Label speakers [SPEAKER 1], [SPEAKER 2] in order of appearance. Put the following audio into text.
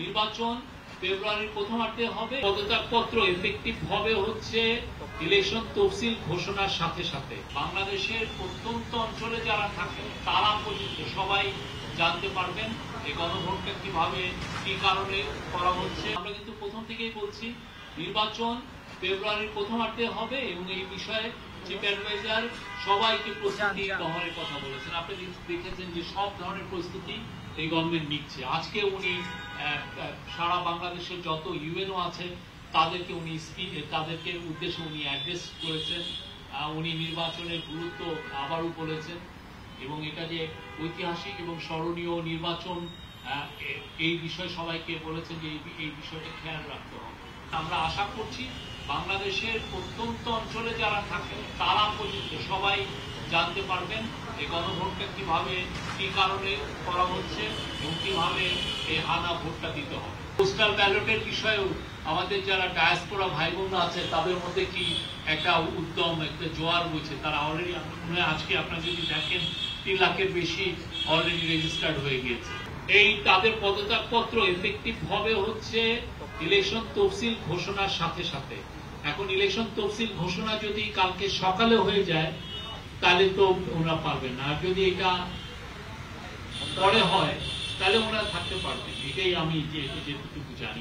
[SPEAKER 1] নির্বাচন ফেব্রুয়ারির প্রথমার্ধে হবে। পদত্যাগপত্র এফেক্টিভ হবে হচ্ছে ইলেকশন তফসিল ঘোষণার সাথে সাথে। বাংলাদেশের প্রত্যন্ত অঞ্চলে যারা থাকে তারা পর্যন্ত সবাই জানতে পারবেন এই গণভোটটা কিভাবে কি কারণে করা হচ্ছে। আমরা কিন্তু প্রথম থেকেই বলছি নির্বাচন ফেব্রুয়ারির প্রথমার্ধে হবে এবং এই বিষয়ে চিফ অ্যাডভাইজার সবাইকে প্রস্তুতি গ্রহণের কথা বলেছেন। আপনি দেখেছেন যে সব ধরনের প্রস্তুতি এই গভর্নমেন্ট নিচ্ছে। আজকে উনি সারা বাংলাদেশের যত ইউএনও আছে তাদেরকে উনি তাদেরকে উদ্দেশ্যে উনি অ্যাড্রেস করেছেন। উনি নির্বাচনের গুরুত্ব আবারও বলেছেন এবং এটা যে ঐতিহাসিক এবং স্মরণীয় নির্বাচন এই বিষয়ে সবাইকে বলেছেন যে এই বিষয়টা খেয়াল রাখতে হবে। আমরা আশা করছি বাংলাদেশের প্রত্যন্ত অঞ্চলে যারা থাকে তারা পর্যন্ত সবাই জানতে পারবেন এই গণভোটটা কিভাবে কি কারণে করা হচ্ছে এবং কিভাবে এই হানা ভোটটা দিতে হবে। পোস্টাল ব্যালটের বিষয়েও আমাদের যারা ডায়াসপোরা ভাই বোনরা আছে তাদের মধ্যে কি একটা উদ্যম একটা জোয়ার বইছে। তারা অলরেডি আজকে আপনারা যদি দেখেন 3 লাখের বেশি অলরেডি রেজিস্টার্ড হয়ে গিয়েছে। এই তাদের পদত্যাগপত্র এফেক্টিভ হবে হচ্ছে ইলেকশন তফসিল ঘোষণার সাথে সাথে। এখন ইলেকশন তফসিল ঘোষণা যদি কালকে সকালে হয়ে যায় তাহলে তো ওরা পারবেন না, আর যদি এটা পরে হয় তাহলে ওরা থাকতে পারবেন। এটাই আমি যেটুকু জানি।